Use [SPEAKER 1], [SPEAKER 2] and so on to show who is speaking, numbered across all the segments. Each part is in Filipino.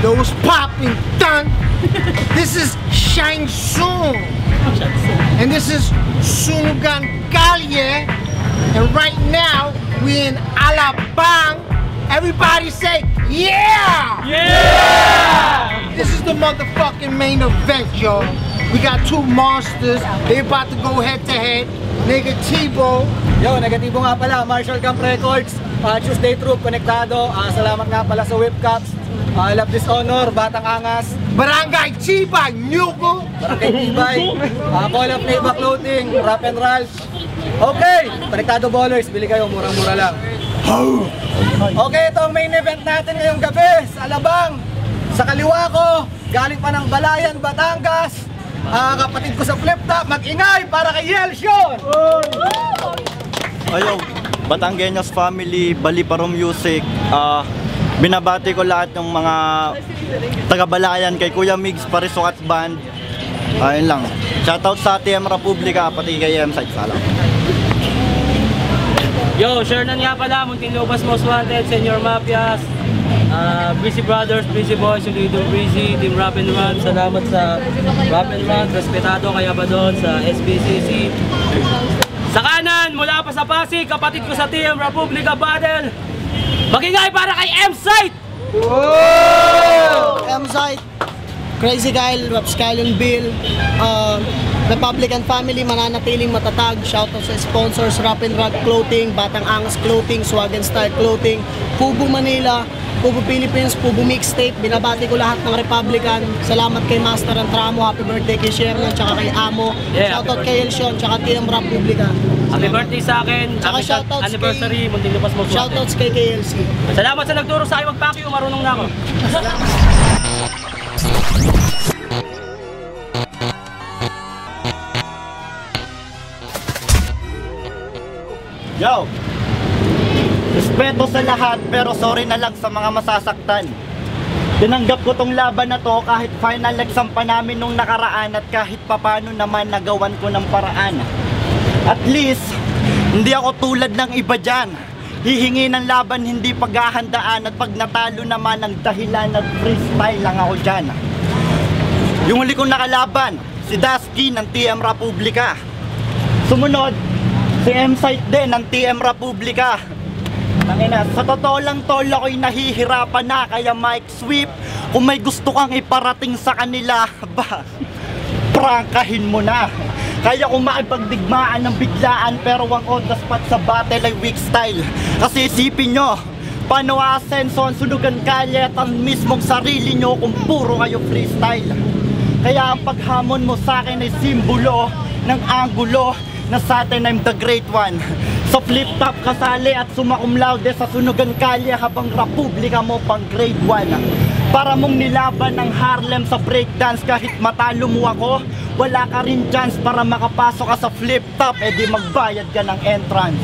[SPEAKER 1] Those popping done. This is Shang Tsung. And this is Sunugan Kalye. And right now, we're in Alabang. Everybody say, yeah!
[SPEAKER 2] Yeah!
[SPEAKER 1] This is the motherfucking main event, y'all. We got two monsters. They about to go head to head. Negativo.
[SPEAKER 3] Yo, Negativo nga pala, Marshall Camp Records. Tuesday Troop, Konektado. Salamat nga pala sa Whipcaps. I Love Dishonor, Batang Angas.
[SPEAKER 1] Barangay Chibay, Nyugo.
[SPEAKER 3] Barangay Tibay. Call of Neighbor Clothing, Rap and Ralph. Okay, Konektado Ballers, bili kayo, murang-mura lang. Okay, ito ang main event natin ngayong gabi sa Alabang. Sa kaliwa ko, galing pa ng Balayan, Batangas. Kapatid ko sa Flip Top, mag-ingay para kay Yelsion!
[SPEAKER 4] Ayo, Batanggenyos family, Baliparo Music. Binabati ko lahat ng mga taga-Balayan, kay Kuya Migs, Parisukat Band. Ayun lang. Shoutout sa TM Republica, pati kay M-Site. Salam.
[SPEAKER 2] Yo, Shernan nga pala, Muntinlupas Most Wanted, Senior Mafias, Breezy Brothers, Breezy Boys, Unidong Breezy, Team Rap and Run. Salamat sa Rap and Run, respetado kay Abadon sa SBCC. Sa kanan, mula pa sa Pasig, kapatid ko sa TM Republica Battle. Magingay para kay M-Site!
[SPEAKER 5] M-Site, Crazy Kyle, Raps Kyle and Bill, Republican Family, mananatiling matatag. Shoutout sa sponsors, Rap and Rock Clothing, Batang Angas Clothing, Swag and Style Clothing, Pubo Manila, Pubo Philippines, Pubo Mixtape. Binabati ko lahat ng Republican. Salamat kay Master Antramo, happy birthday kay Sherman, tsaka kay Amo. Shoutout kay Elsion, tsaka TM Republica.
[SPEAKER 2] Happy birthday sa akin, happy anniversary, Muntinlupas Most Wanted.
[SPEAKER 5] Shoutouts kay KLC.
[SPEAKER 2] Salamat sa nagturo sa akin mag-pakyo, marunong na ako.
[SPEAKER 4] Yo! Respeto sa lahat, pero sorry na lang sa mga masasaktan. Tinanggap ko tong laban na to kahit final exam pa namin nung nakaraan, at kahit papano naman nagawan ko ng paraan. At least, hindi ako tulad ng iba dyan. Hihingi ng laban, hindi paghahandaan, at pag natalo naman ang dahilan at freestyle lang ako dyan. Yung huli kong nakalaban, si Dasky ng TM Republica. Sumunod, si M-Site din ng TM Republica. Tangina, sa totoo lang tol, ako'y nahihirapan na, kaya Mike Sweep, kung may gusto kang iparating sa kanila, ba, prangkahin mo na. Kaya kung makipagdigmaan ng biglaan, pero ang on the spot sa battle ay weak style. Kasi isipin nyo, paano aasenso ang Sunugan Kalye at ang mismong sarili nyo kung puro kayo freestyle. Kaya ang paghamon mo sa akin ay simbolo ng anggulo na sa atin I'm the great one. Sa Flip Top kasali at sumakum laude sa Sunugan Kalye, habang Republika mo pang grade 1. Para mong nilaban ng Harlem sa breakdance, kahit matalo mo ako, wala ka rin chance para makapasok ka sa Flip Top, edi magbayad ka ng entrance.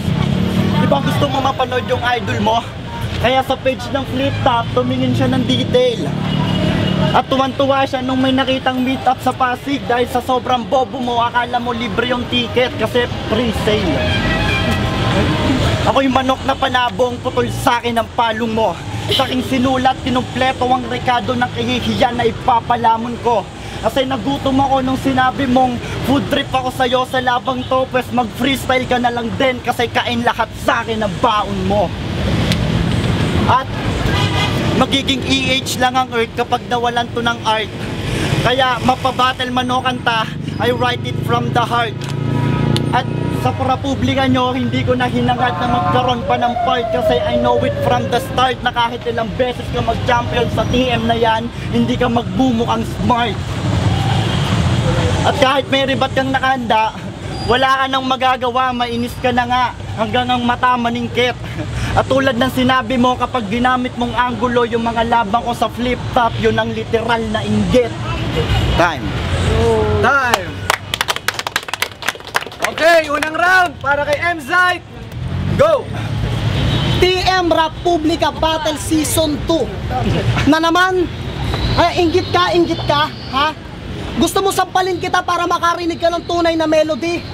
[SPEAKER 4] Di ba gusto mo mapanood yung idol mo? Kaya sa page ng Flip Top, tumingin siya ng detail. At tuwan-tuwa siya nung may nakitang meet up sa Pasig, dahil sa sobrang bobo mo, akala mo libre yung ticket kasi pre-sale. Ako yung manok na panabong, putol sa akin ang palong mo. Sa aking sinulat, kinumpleto ang rekado ng kahihiyan na ipapalamon ko. Kasi nagutom ako nung sinabi mong food trip ako sa'yo sa labang to, pues mag-freestyle ka na lang din kasi kain lahat sa akin ang baon mo. At magiging EH lang ang earth kapag nawalan to ng art. Kaya mapabattle man o kanta, I write it from the heart. At sa Republika nyo, hindi ko na hinangad na magkaroon pa ng part, kasi I know it from the start na kahit ilang beses ka mag-champion sa TM na yan, hindi ka magbumukang smart. At kahit may ribat kang nakahanda, wala ka nang magagawa, mainis ka na nga hanggang ang mata maningkit. At tulad ng sinabi mo, kapag ginamit mong anggulo yung mga labang ko sa Flip Top, yun ang literal na inggit. Time.
[SPEAKER 3] Time! Okay, unang round para kay M-Site. Go!
[SPEAKER 5] TM Republica Battle Season 2 na naman. Ay, inggit ka, ha? Gusto mo sampalin kita para makarinig ka ng tunay na melody?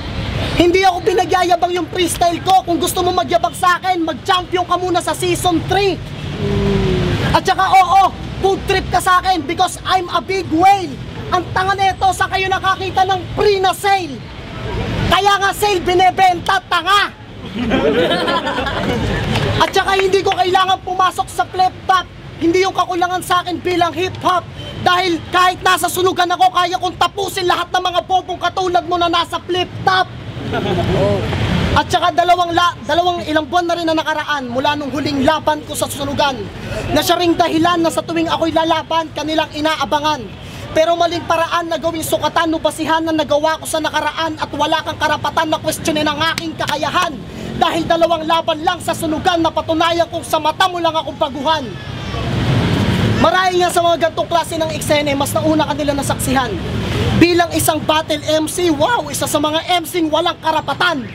[SPEAKER 5] Hindi ako pinagyayabang yung freestyle ko. Kung gusto mo magyabang sa akin, mag-champion ka muna sa Season 3. At saka oo, food trip ka sa akin because I'm a big whale. Ang tanga nito sa kayo nakakita ng free na sale. Kaya nga sale binebenta, tanga. At saka hindi ko kailangan pumasok sa flip top. Hindi yung kakulangan sa akin bilang hip hop. Dahil kahit nasa sunugan ako, kaya kong tapusin lahat ng mga bobong katulad mo na nasa flip top. At saka dalawang ilang buwan na rin na nakaraan mula nung huling laban ko sa sunugan, na siya ring dahilan na sa tuwing ako'y lalaban, kanilang inaabangan. Pero maling paraan na gawing sukatan o basihan na nagawa ko sa nakaraan, at wala kang karapatan na questionin ang aking kakayahan. Dahil dalawang laban lang sa sunugan na patunayan kung sa mata mo lang akong baguhan. Marahil nga sa mga gantong klase ng eksene, mas nauna kanila nasaksihan. Bilang isang battle MC, wow, isa sa mga MC'ng walang karapatan.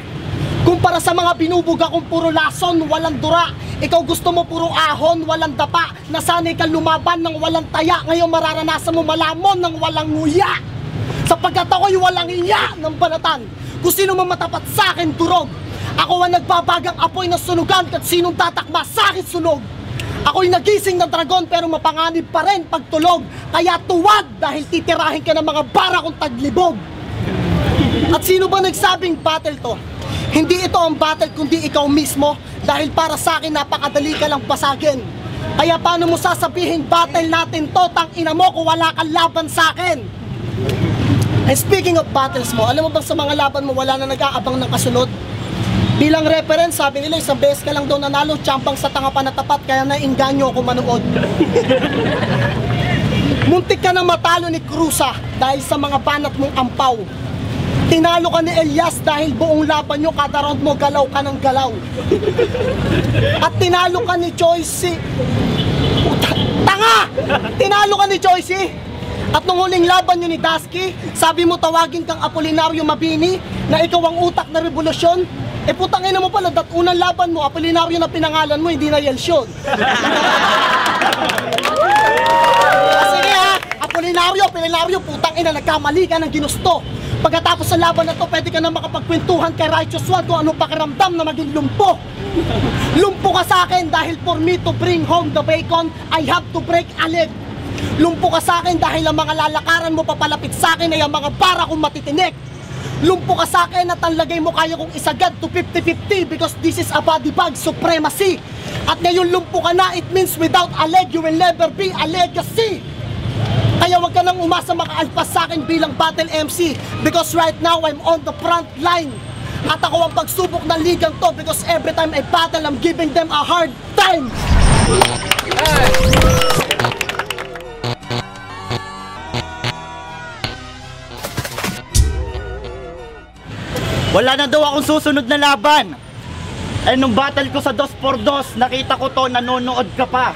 [SPEAKER 5] Kumpara sa mga binubuga kong puro lason, walang dura. Ikaw gusto mo puro ahon, walang dapa. Nasanay ka lumaban ng walang taya. Ngayon mararanasan mo malamon ng walang nguya. Sapagkat ako'y walang iya ng banatan. Kung sino man matapat sa akin, durog. Ako ang nagbabagang apoy na sunugan, kat sinong tatakma sa akin sunog. Ako'y nagising ng dragon pero mapanganib pa rin pagtulog. Kaya tuwad dahil titirahin ka ng mga bara kong taglibog. At sino ba nagsabing battle to? Hindi ito ang battle kundi ikaw mismo. Dahil para sa akin napakadali ka lang basagin. Kaya paano mo sasabihin battle natin to? Tang ina mo kung wala kang laban sa akin. And speaking of battles mo, alam mo bang sa mga laban mo wala na nag-aabang ng kasunod? Bilang reference, sabi nila isang beses ka lang daw nanalo, tsampang sa tanga pa na tapat, kaya nainganyo ako manood. Muntik ka na matalo ni Cruza dahil sa mga banat mong ampaw. Tinalo ka ni Elias dahil buong laban nyo, kada round mo galaw ka ng galaw. At tinalo ka ni Joyce. Tanga! Tinalo ka ni Joyce. At nung huling laban nyo ni Dasky, sabi mo tawagin kang Apolinario Mabini na ikaw ang utak na revolusyon. Eh putang ina mo pala, dat unang laban mo, Apolinario na pinangalan mo, hindi na Yelsyon. Sige ha, Apolinario, putang ina, nagkamali ka ng ginusto. Pagkatapos sa laban na to, pwede ka na makapagkwentuhan kay Righteous One kung anong pakiramdam na maging lumpo. Lumpo ka sa akin dahil for me to bring home the bacon, I have to break a leg. Lumpo ka sa akin dahil ang mga lalakaran mo papalapit sa akin ay ang mga para kong matitinik. Lumpo ka sa akin at ang lagay mo kaya kong isagad to 50-50 because this is a body bag supremacy. At ngayon lumpo ka na, it means without a leg you will never be a legacy. Kaya wag ka nang umasa makaalpas sa akin bilang battle MC because right now I'm on the front line. At ako ang pagsubok ng ligang to because every time I battle I'm giving them a hard time.
[SPEAKER 4] Wala na daw akong susunod na laban. Eh nung battle ko sa 2x2, nakita ko to, nanonood ka pa.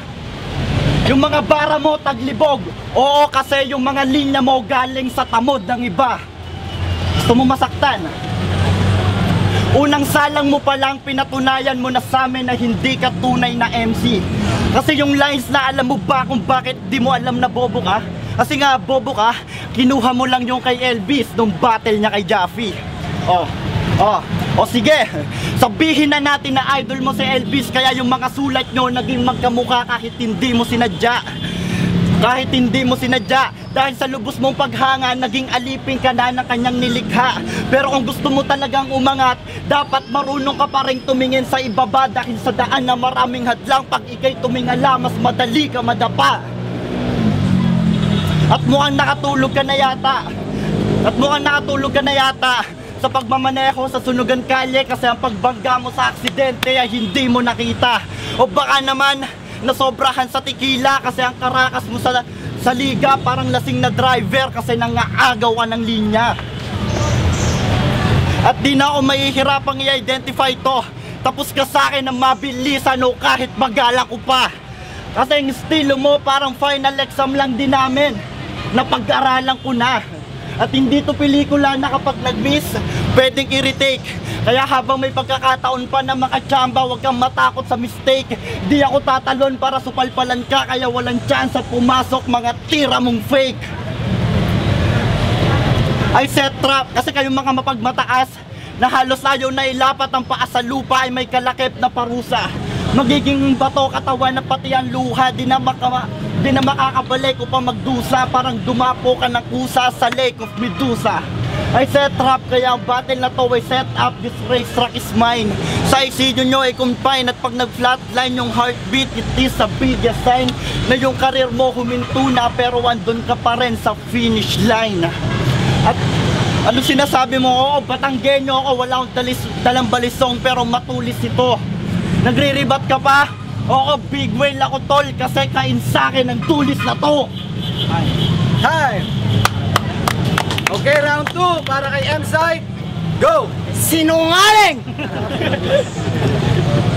[SPEAKER 4] Yung mga bara mo taglibog. Oo, kasi yung mga linya mo galing sa tamod ng iba. Gusto mo masaktan? Unang salang mo pa lang pinatunayan mo na sa amin na hindi ka tunay na MC. Kasi yung lines na alam mo ba kung bakit di mo alam na bobo ka? Kasi nga bobo ka, kinuha mo lang yung kay Elvis nung battle niya kay Jaffy. O sige, sabihin na natin na idol mo si Elvis, kaya yung mga sulat nyo naging magkamukha kahit hindi mo sinadya. Kahit hindi mo sinadya, dahil sa lubos mong paghanga, naging alipin ka na ng kanyang nilikha. Pero kung gusto mo talagang umangat, dapat marunong ka pa rin tumingin sa ibaba. Dahil sa daan na maraming hadlang, pag ikay tumingala, mas madali ka madapa. At mukhang nakatulog ka na yata. Sa pagmamaneho sa sunugan kalye kasi ang pagbangga mo sa aksidente ay hindi mo nakita. O baka naman nasobrahan sa tequila kasi ang karakas mo sa liga parang lasing na driver kasi nangaagaw ka ng linya. At di na ako mahihirapang i-identify to. Tapos ka sa akin ng mabilisan o kahit magala ko pa. Kasi yung estilo mo parang final exam lang din namin. Napag-aralan ko na. At hindi to pelikula na kapag nag-miss, pwedeng i-retake. Kaya habang may pagkakataon pa na makachamba, huwag kang matakot sa mistake. Di ako tatalon para supalpalan ka, kaya walang chance at pumasok mga tira mong fake. I set trap kasi kayong mga mapagmataas na halos ayaw na ilapat ang paa sa lupa ay may kalakip na parusa. Magiging bato katawan na pati ang luha, di na makakabalik upang magdusa. Parang dumapo ka ng kusa sa Lake of Medusa. I set trap, kaya ang battle na to ay set up. This racetrack is mine. Sa isidyo nyo ay confine, at pag nag-flatline yung heartbeat, it is a biggest sign na yung karir mo huminto na, pero andun ka pa rin sa finish line. At ano sinasabi mo? Oo, Batanggenyo ako, wala akong dalang balisong, pero matulis ito. Nagre-rebat ka pa? Oo, big whale ako tol, kasi kain sa akin ang tulis na to.
[SPEAKER 3] Time! Okay, round 2 para kay M-Side. Go!
[SPEAKER 5] Sinungaling!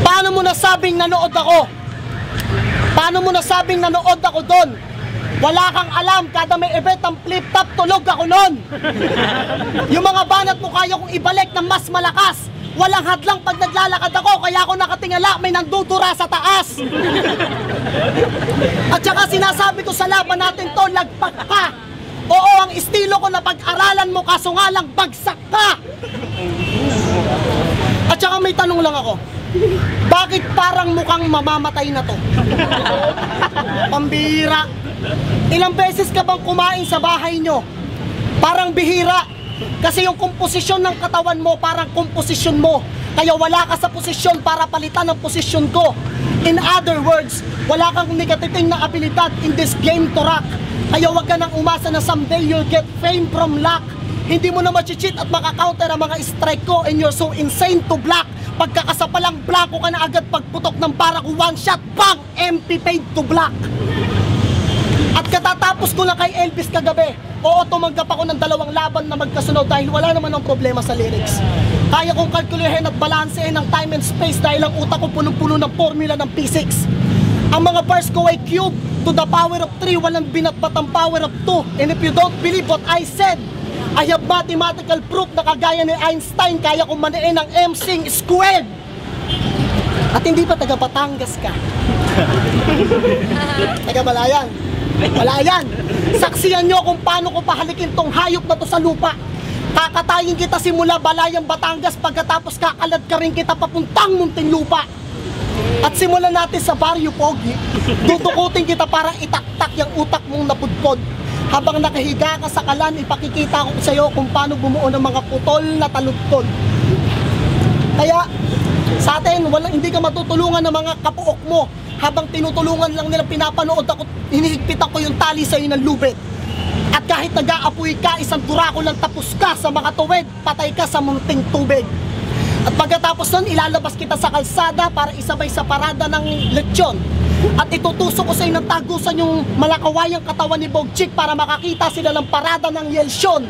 [SPEAKER 5] Paano mo nasabing nanood ako? Paano mo nasabing nanood ako doon? Wala kang alam, kada may event ang flip-top, tulog ako noon. Yung mga banat mo kaya kong ibalik ng mas malakas. Walang hadlang pag naglalakad ako, kaya ako nakatingala, may nandudura sa taas. At saka sinasabi ko sa laban natin to, lagpak ka. Oo, ang estilo ko na pag-aralan mo, kaso nga lang bagsak ka. At saka may tanong lang ako, bakit parang mukhang mamamatay na to? Pambihira. Ilang beses ka bang kumain sa bahay nyo? Parang bihira. Kasi yung komposisyon ng katawan mo parang komposisyon mo. Kaya wala ka sa posisyon para palitan ang posisyon ko. In other words, wala kang negatiting na abilidad in this game to rock. Kaya wag ka nang umasa na someday you'll get fame from luck. Hindi mo na ma-cheat at makakounter ang mga strike ko, and you're so insane to block. Pagkakasapalang blanco ka na agad pagputok ng para ko, one shot, bang! MP paid to block. At katatapos ko na kay Elvis kagabi, oo, tumanggap ako ng 2 laban na magkasunod dahil wala naman ang problema sa lyrics. Kaya kong kalkulihin at balansehin ang time and space dahil ang utak ko punong-puno ng formula ng P6. Ang mga bars ko ay cube to the power of 3, walang binatbat ang power of 2. And if you don't believe what I said, I have mathematical proof na kagaya ni Einstein, kaya kong maniin ang MC squared. At hindi pa taga Batangas ka. Taga Balayan. Balayan. Saksiyan nyo kung paano ko pahalikin tong hayop na to sa lupa. Kakatayin kita simula Balayan, Batangas, pagkatapos kakalad ka rin kita papuntang Muntinlupa. At simulan natin sa Barrio Pogi. Tutukutin kita para itaktak yung utak mong napudpod. Habang nakahiga ka sa kalan, ipakikita ko sa iyo kung paano bumuo ng mga putol na taludtod. Kaya sa atin, hindi ka matutulungan ng mga kapuok mo. Habang tinutulungan lang nila, pinapanood ako, hinihigpitan ko yung tali sa iyo ng lubid. At kahit nag-aapoy ka, isang durako lang tapos ka sa mga tuwid, patay ka sa munting tubig. At pagkatapos nun, ilalabas kita sa kalsada para isabay sa parada ng lechon. At itutusok ko sa iyo ng tagusan yung malakawayang katawan ni Bogchik para makakita sila ng parada ng Yelsyon.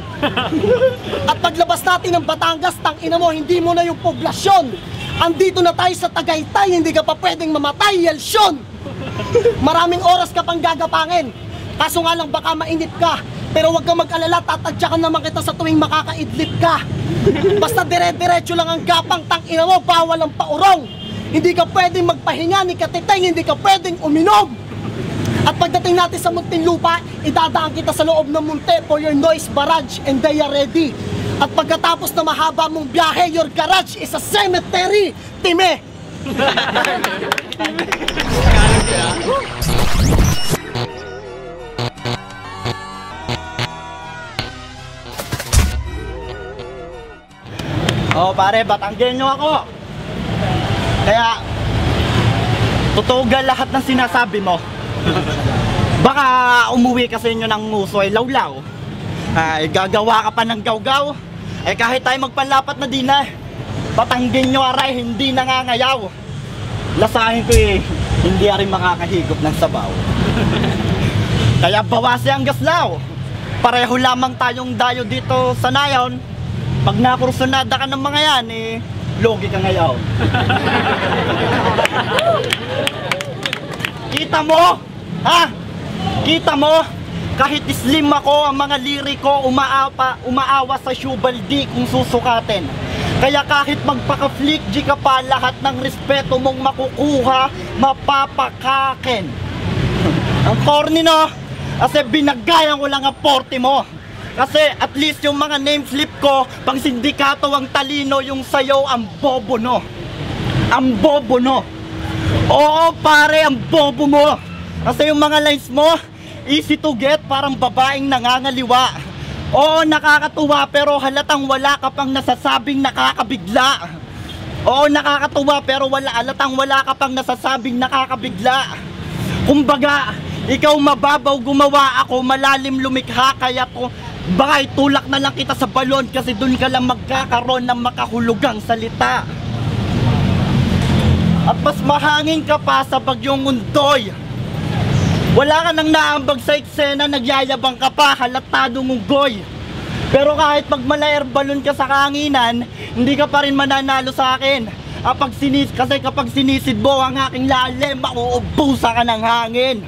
[SPEAKER 5] At paglabas natin ng Batangas, tangina mo, hindi mo na yung poblasyon. Andito na tayo sa Tagaytay, hindi ka pa pwedeng mamatay, Yelsyon. Maraming oras ka pang gagapangin. Kaso nga lang baka mainit ka. Pero wag kang mag-alala, tatadyakan naman kita sa tuwing makakaidlip ka. Basta dire-diretso lang ang gapang, tangina mo, bawal ang paurong. Hindi ka pwedeng magpahinga ni Katiteng, hindi ka pwedeng uminom. At pagdating natin sa Muntinlupa, idadaan kita sa loob ng munti for your noise barrage, and they are ready. At pagkatapos na mahaba mong biyahe, your garage is a cemetery, Time!
[SPEAKER 4] Oh pare, Batanggenyo ako. Kaya tutugal lahat ng sinasabi mo. Baka umuwi ka sa inyo ng nguso ay lawlaw. Ay gagawa ka pa ng gawgaw. Eh kahit tayo magpanlapat na din na, Batanggenyo aray hindi nangangayaw. Lasahin ko hindi rin makakahigop ng sabaw. Kaya bawasi ang gaslaw. Pareho lamang tayong dayo dito sa nayon. Pag nakursunada ka ng mga yan, logi ka ngayon. Kita mo? Ha? Kita mo? Kahit slim ako, ang mga liriko umaawa sa syubaldi kung susukatin. Kaya kahit magpaka-flick G ka pa, lahat ng respeto mong makukuha, mapapakakin. Ang corny no? Kasi binagayan ko lang ang porte mo. Kasi at least yung mga name slip ko, pang sindikato ang talino, yung sayo ang bobo no. Ang bobo no. Oo pare, ang bobo mo. Kasi yung mga lines mo, easy to get, parang babaeng nangangaliwa. Oo, nakakatuwa pero halatang wala ka pang nasasabing nakakabigla. Oo, nakakatuwa pero halatang wala ka pang nasasabing nakakabigla. Kumbaga, ikaw mababaw gumawa, ako malalim lumikha, kaya to baka itulak na lang kita sa balon kasi dun ka lang magkakaroon ng makahulugang salita. At mas mahangin ka pa sa bagyong undoy. Wala ka nang naambag sa eksena, nagyayabang ka pa, halatadong unggoy. Pero kahit magmala-air balloon ka sa kahanginan, hindi ka pa rin mananalo sa akin. Kasi kapag sinisid mo ang aking lalim, mauubusan ka ng hangin.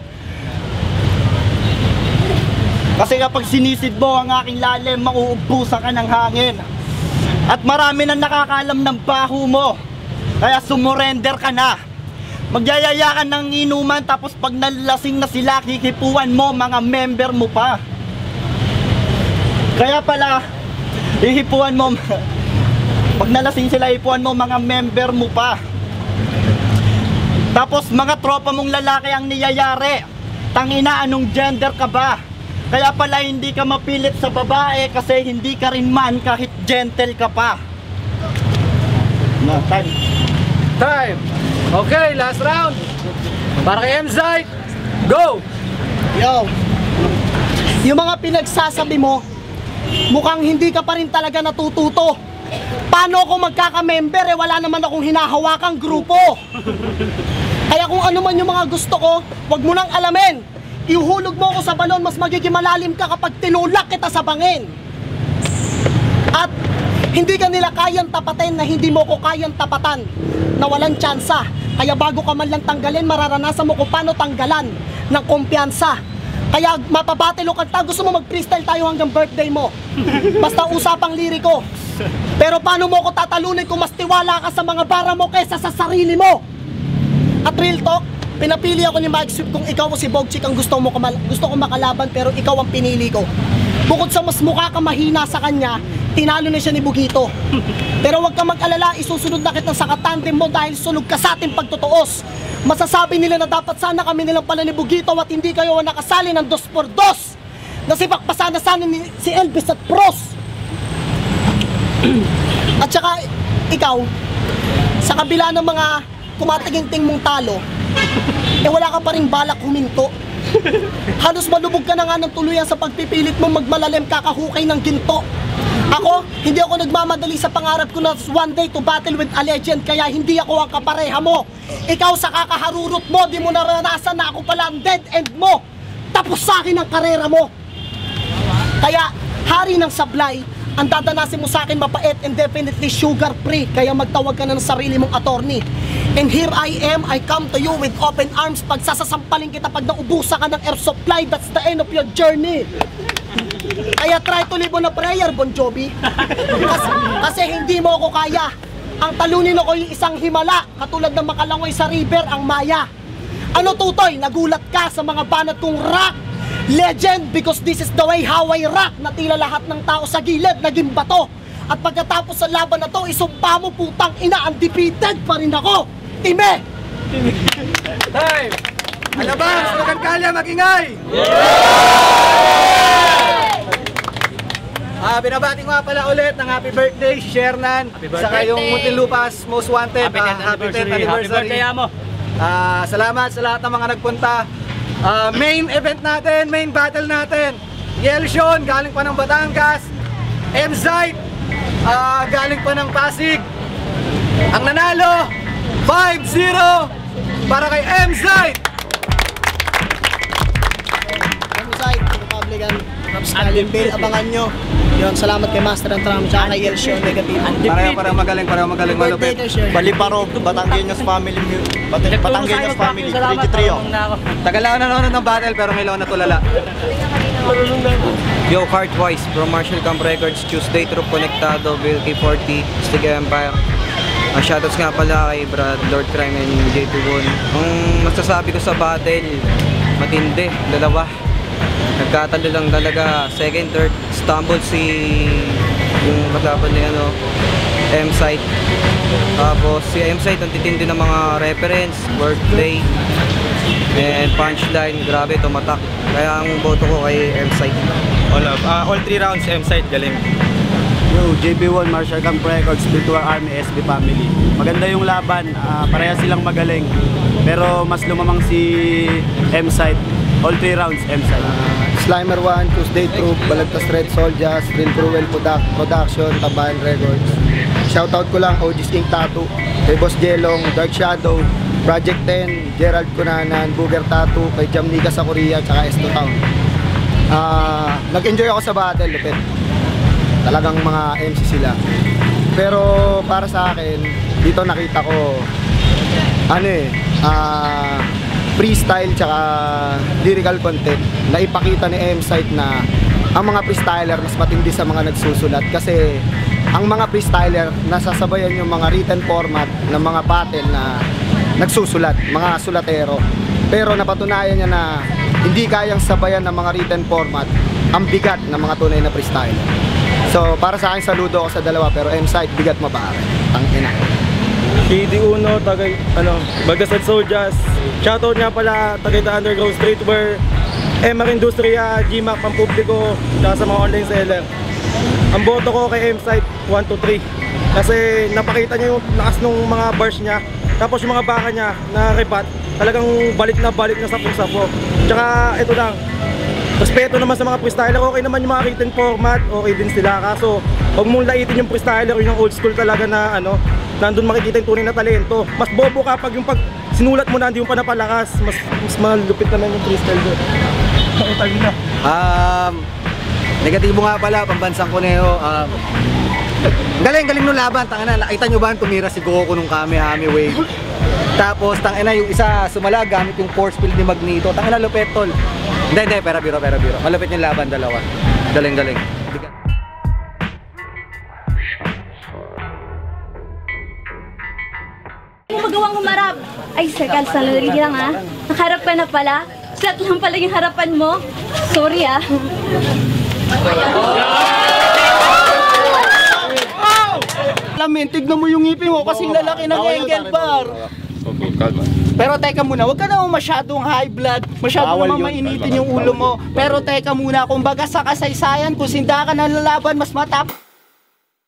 [SPEAKER 4] Kasi kapag sinisid mo ang aking lalim, mauubusan ka ng hangin. At marami nang nakakalam ng baho mo, kaya sumurrender ka na. Magyayaya ka ng inuman, tapos pag nalasing na sila, kikipuan mo mga member mo pa. Kaya pala, ihipuan mo, pag nalasing sila, ihipuan mo mga member mo pa. Tapos mga tropa mong lalaki ang niyayari. Tangina, anong gender ka ba? Kaya pala hindi ka mapilit sa babae kasi hindi ka rin man kahit gentle ka pa. Time.
[SPEAKER 3] Time! Okay, last round. Para kay M-Zite, go!
[SPEAKER 5] Yo, yung mga pinagsasabi mo, mukhang hindi ka pa rin talaga natututo. Paano ako magkaka-member wala naman akong hinahawakang grupo? Kaya kung ano man yung mga gusto ko, wag mo nang alamin. Ihuhulog mo ako sa balon, mas magiging malalim ka kapag tinulak kita sa bangin. At hindi ka nila kayang tapatin na hindi mo ko kayang tapatan, na walang tsansa. Kaya bago ka man lang tanggalin, mararanasan mo kung paano tanggalan ng kumpiyansa. Kaya mapabattle o kanta, gusto mo mag-freestyle tayo hanggang birthday mo. Basta usapang liriko. Pero paano mo ko tatalunin kung mas tiwala ka sa mga bara mo kaysa sa sarili mo? At real talk, pinapili ako ni Mike Swift kung ikaw o si Bogchick ang gusto ko makalaban, pero ikaw ang pinili ko. Bukod sa mas mukha ka mahina sa kanya, tinalo na siya ni Bugito. Pero wag ka mag-alala, isusunod na kitang sa katandem mo dahil sunog ka sa ating pagtutuos. Masasabi nila na dapat sana kami nilang pala ni Bugito at hindi kayo nakasali ng 2x2. Nasipak pa sana ni si Elvis at Pros. At saka ikaw, sa kabila ng mga tumataginting mong talo, wala ka pa rin balak huminto. Halos malubog ka na nga ng tuluyan sa pagpipilit mong magmalalim kakahukay ng ginto. Ako, hindi ako nagmamadali sa pangarap ko na one day to battle with a legend, kaya hindi ako ang kapareha mo. Ikaw sa kakaharurot mo, di mo naranasan na ako pala ang dead end mo. Tapos sa akin ang karera mo. Kaya, hari ng sablay, ang dadanasin mo sa akin mapait and definitely sugar free. Kaya magtawag ka na ng sarili mong attorney. And here I am, I come to you with open arms. Pagsasasampalin kita pag naubusan ka ng air supply, that's the end of your journey. Kaya try to live on a prayer, Bon Jovi. Kasi hindi mo ako kaya. Ang talunin ako yung isang himala, katulad ng makalangoy sa river, ang Maya. Ano tutoy, nagulat ka sa mga banat kong rock legend, because this is the way how I rock, na tila lahat ng tao sa gilid naging bato. At pagkatapos sa laban na to, isumpa mo putang ina, undefeated pa rin ako. Time!
[SPEAKER 3] Time! Alabang, Sulugan Kalya, magingay! Binabati ko nga pala ulit ng happy birthday, Shernan. Saka yung Muntinlupa's Most Wanted. Happy 10th anniversary.
[SPEAKER 2] Happy birthday, amo.
[SPEAKER 3] Salamat sa lahat ng mga nagpunta. Main event natin, main battle natin. Yelshon, galing pa ng Batangas. M-Zite, galing pa ng Pasig. Ang nanalo, 5-0 para kay M-Zite.
[SPEAKER 5] M-Zite, Republican, Rapscallion Bill, abangan nyo. Yun, salamat kay Master and Tram, tsaka kay Yelshon, Negative.
[SPEAKER 3] Parang magaling malupit.
[SPEAKER 4] Baliparo, Batangueños family, Batangueños family, 23 oh.
[SPEAKER 3] Tagal na ako nanonood ng battle pero ngayon na tulala.
[SPEAKER 6] Yo, Heartwise from Marshall Camp Records, Tuesday, Troop Conectado, Bill K40, Stiga Empire. Shoutouts nga pala kay Brad, Lord Crime and J21. Ang masasabi ko sa battle, matindi, dalawa. Nagkatalo lang talaga, second, third, stumble yung katapan ni M-Site. Tapos si M-Site ang titindi ng mga reference, wordplay, and punchline. Grabe, tumatak. Kaya ang boto ko kay M-Site.
[SPEAKER 7] All 3 rounds, M-Site, galing.
[SPEAKER 4] Yo, JB1, Martial Camp Records, Spiritual Army, SB Family. Maganda yung laban, pareha silang magaling. Pero mas lumamang si M-Site. All 3 rounds, M-Site.
[SPEAKER 1] Slimer 1, Tuesday Troop, Balagtas Red Soldiers, Real Cruel Production, Tabayan Records. Shoutout ko lang, OG's Ink Tattoo, kay Boss Jelong, Dark Shadow, Project 10, Gerald Cunanan, Booger Tattoo, kay Jamnika sa Korea, tsaka S2 Town. Nag-enjoy ako sa battle, lupit. Talagang mga MC sila. Pero para sa akin, dito nakita ko freestyle tsaka lyrical content na ipakita ni M-Site na ang mga freestyler mas matindi sa mga nagsusulat, kasi ang mga freestyler nasasabayan yung mga written format ng mga battle na nagsusulat, mga sulatero. Pero napatunayan niya na hindi kayang sabayan ng mga written format ang bigat ng mga tunay na freestyler. So para sa akin, saludo ako sa dalawa, pero M-Site bigat mo pare. Tangina.
[SPEAKER 7] PD1, tagay, Balagtas Red Soldiers. Shoutout nga pala, tagay the Underground Streetwear, MR Industria, GMAC, pampubliko, tsaka sa mga online seller. Ang boto ko kay M-Site, 1 to 3. Kasi napakita niya yung lakas ng mga bars niya. Tapos yung mga baka niya na rebat, talagang balik na sapo-sapo. Tsaka ito lang, respeto naman sa mga freestyler. Okay naman yung mga written format, okay din sila. Kaso huwag mong laitin yung freestyler, yung old school talaga na nandun makikita yung tunay na talento. Mas bobo kapag yung pag sinulat mo na hindi mo pa napalakas, mas malupit naman yung freestyle doon.
[SPEAKER 3] Negatibo nga pala, pambansang Kuneho. Galing nung laban, tangina. Nakita nyo ba tumira si Goku nung Kamehame Wave? Tapos tangina yung isa sumala gamit yung force field ni Magneto. Tangina, lupet tol. Hindi, pero biro. Malupit yung laban, dalawa. Galing.
[SPEAKER 8] Magawang humarap. Ay, sekal, sanali lang ha. Nakaharap ka na pala. Flat lang pala yung harapan mo. Sorry ah.
[SPEAKER 4] Alamin, tignan mo yung ngipin mo kasing lalaki ng angle bar. Pero teka muna, huwag ka naman masyadong high blood, masyadong naman mainitin yung ulo mo. Pero teka muna, kumbaga sa kasaysayan, kung sinda ka ng lalaban, mas matap.